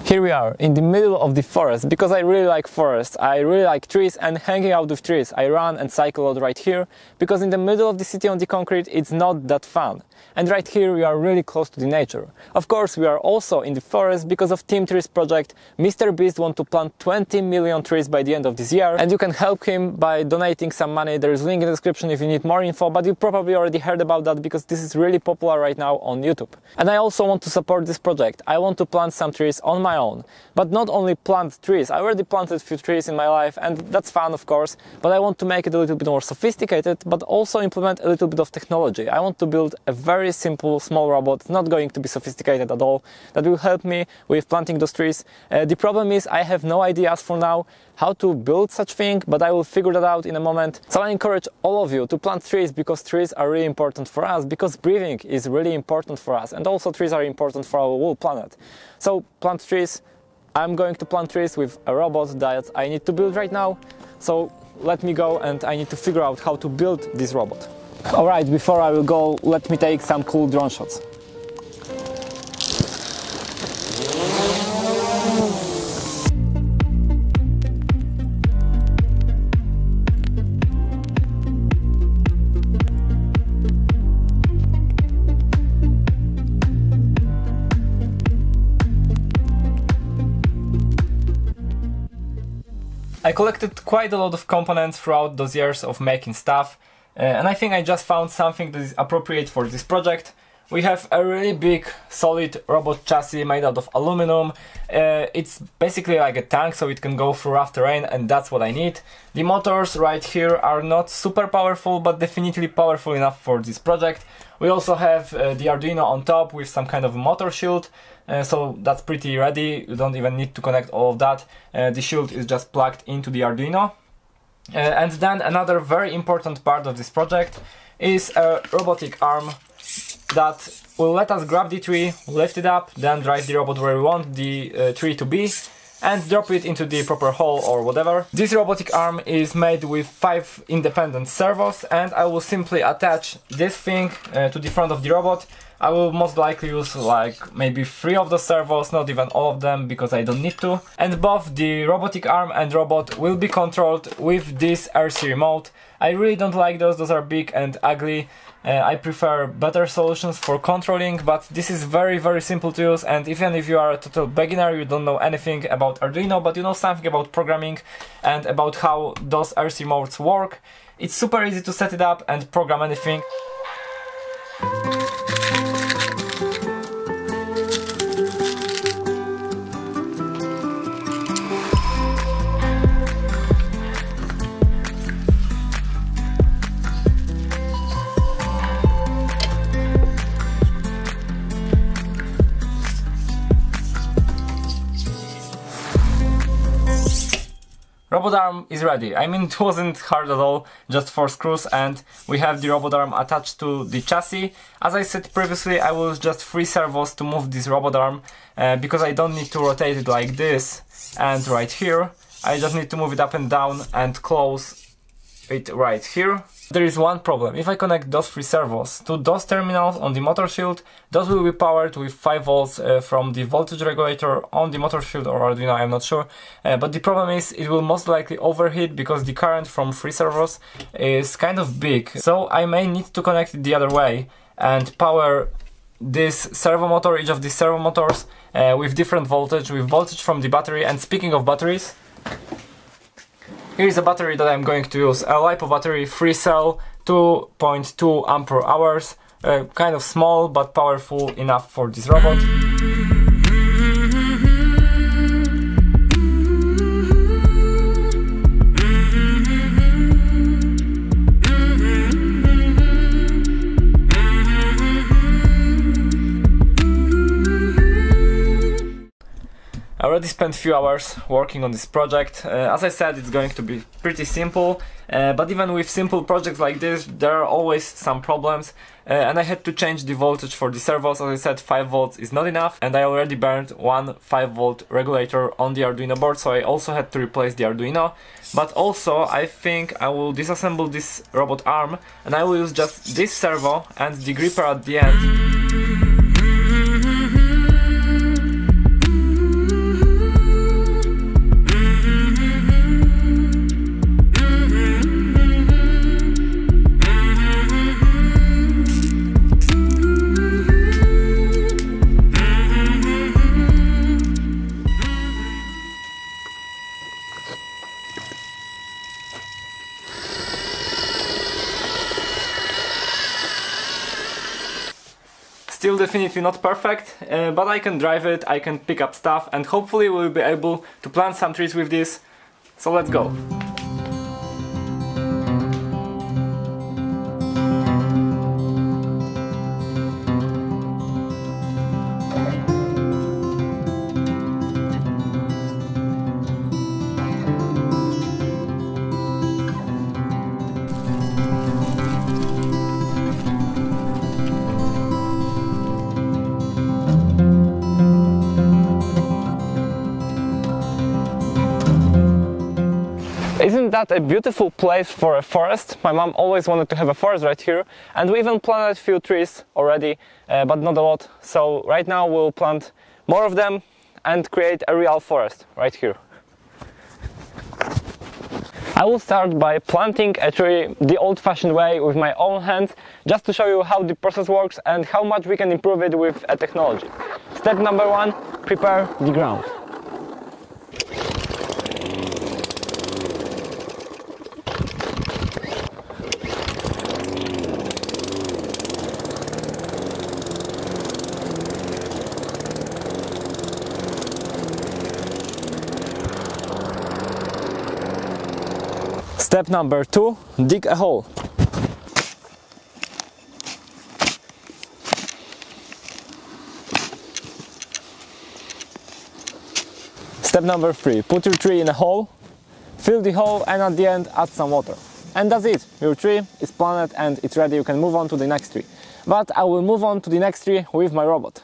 Here we are in the middle of the forest, because I really like forests, I really like trees and hanging out with trees. I run and cycle out right here, because in the middle of the city on the concrete it's not that fun. And right here we are really close to the nature. Of course we are also in the forest because of TeamTrees project. Mr. Beast wants to plant 20 million trees by the end of this year, and you can help him by donating some money. There is a link in the description if you need more info, but you probably already heard about that because this is really popular right now on YouTube. And I also want to support this project. I want to plant some trees on my own, but not only plant trees. I already planted a few trees in my life and that's fun, of course, but I want to make it a little bit more sophisticated, but also implement a little bit of technology. I want to build a very simple small robot, not going to be sophisticated at all, that will help me with planting those trees. The problem is I have no ideas for now how to build such thing, but I will figure that out in a moment. So I encourage all of you to plant trees, because trees are really important for us, because breathing is really important for us, and also trees are important for our whole planet. So plant trees. I'm going to plant trees with a robot that I need to build right now. So let me go, and I need to figure out how to build this robot. Alright, before I will go, let me take some cool drone shots. I collected quite a lot of components throughout those years of making stuff, and I think I just found something that is appropriate for this project. We have a really big solid robot chassis made out of aluminum. It's basically like a tank, so it can go through rough terrain, and that's what I need. The motors right here are not super powerful, but definitely powerful enough for this project. We also have the Arduino on top with some kind of motor shield, so that's pretty ready. You don't even need to connect all of that. The shield is just plugged into the Arduino. And then another very important part of this project is a robotic arm that will let us grab the tree, lift it up, then drive the robot where we want the tree to be, and drop it into the proper hole or whatever. This robotic arm is made with 5 independent servos, and I will simply attach this thing to the front of the robot. I will most likely use like maybe 3 of the servos, not even all of them, because I don't need to. And both the robotic arm and robot will be controlled with this RC remote. I really don't like those are big and ugly. I prefer better solutions for controlling, but this is very simple to use, and even if you are a total beginner, you don't know anything about Arduino, but you know something about programming and about how those RC remotes work, it's super easy to set it up and program anything. Robot arm is ready. I mean, it wasn't hard at all, just 4 screws, and we have the robot arm attached to the chassis. As I said previously, I will use just 3 servos to move this robot arm, because I don't need to rotate it like this and right here. I just need to move it up and down and close it right here. There is one problem. If I connect those 3 servos to those terminals on the motor shield, those will be powered with 5 volts from the voltage regulator on the motor shield or Arduino, I'm not sure. But the problem is it will most likely overheat because the current from 3 servos is kind of big. So I may need to connect it the other way and power this servo motor, each of these servo motors, with different voltage, with voltage from the battery. And speaking of batteries, here is a battery that I'm going to use, a LiPo battery, 3 cell, 2.2 ampere hours, kind of small but powerful enough for this robot. I already spent a few hours working on this project. As I said, it's going to be pretty simple, but even with simple projects like this, there are always some problems, and I had to change the voltage for the servos. As I said, 5 volts is not enough, and I already burned one 5 volt regulator on the Arduino board, so I also had to replace the Arduino. But also, I think I will disassemble this robot arm, and I will use just this servo and the gripper at the end. Still definitely not perfect, but I can drive it, I can pick up stuff, and hopefully we'll be able to plant some trees with this. So let's go. Isn't that a beautiful place for a forest? My mom always wanted to have a forest right here, and we even planted a few trees already, but not a lot. So right now we'll plant more of them and create a real forest right here. I will start by planting a tree the old-fashioned way with my own hands, just to show you how the process works and how much we can improve it with a technology. Step number 1, prepare the ground. Step number 2, dig a hole. Step number 3, put your tree in a hole, fill the hole, and at the end add some water. And that's it, your tree is planted and it's ready, you can move on to the next tree. But I will move on to the next tree with my robot.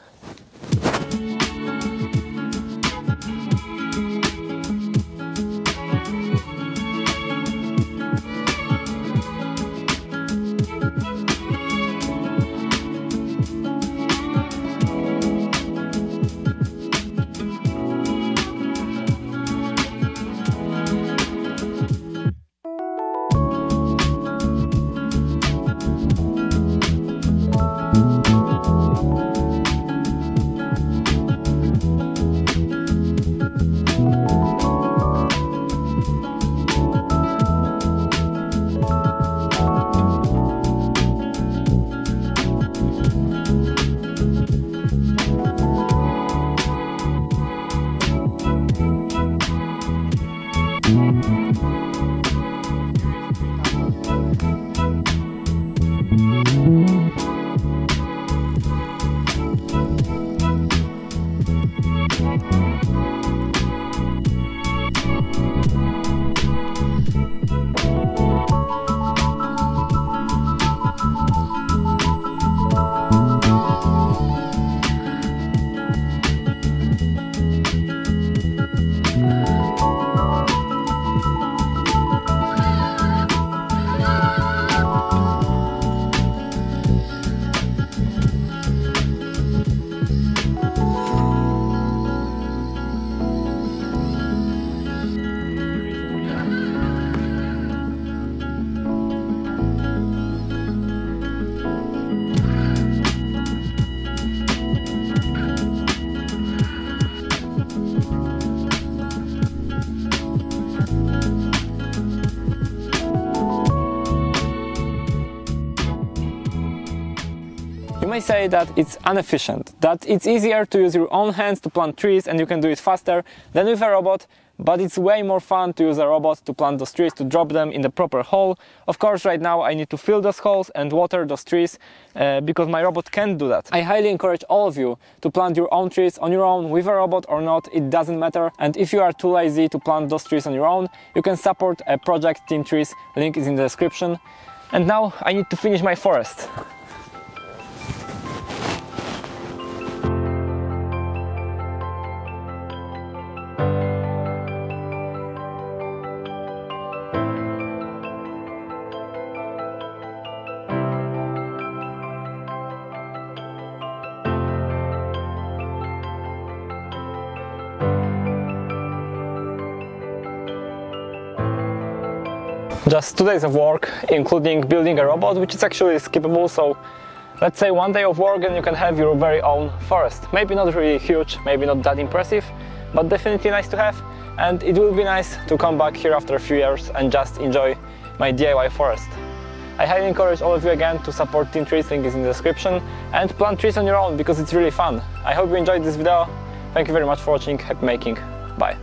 You may say that it's inefficient, that it's easier to use your own hands to plant trees and you can do it faster than with a robot, but it's way more fun to use a robot to plant those trees, to drop them in the proper hole. Of course, right now I need to fill those holes and water those trees because my robot can't do that. I highly encourage all of you to plant your own trees on your own with a robot or not, it doesn't matter. And if you are too lazy to plant those trees on your own, you can support a project TeamTrees, link is in the description. And now I need to finish my forest. Just 2 days of work, including building a robot, which is actually skippable, so let's say 1 day of work and you can have your very own forest. Maybe not really huge, maybe not that impressive, but definitely nice to have, and it will be nice to come back here after a few years and just enjoy my DIY forest. I highly encourage all of you again to support TeamTrees, link is in the description, and plant trees on your own because it's really fun. I hope you enjoyed this video. Thank you very much for watching, happy making, bye.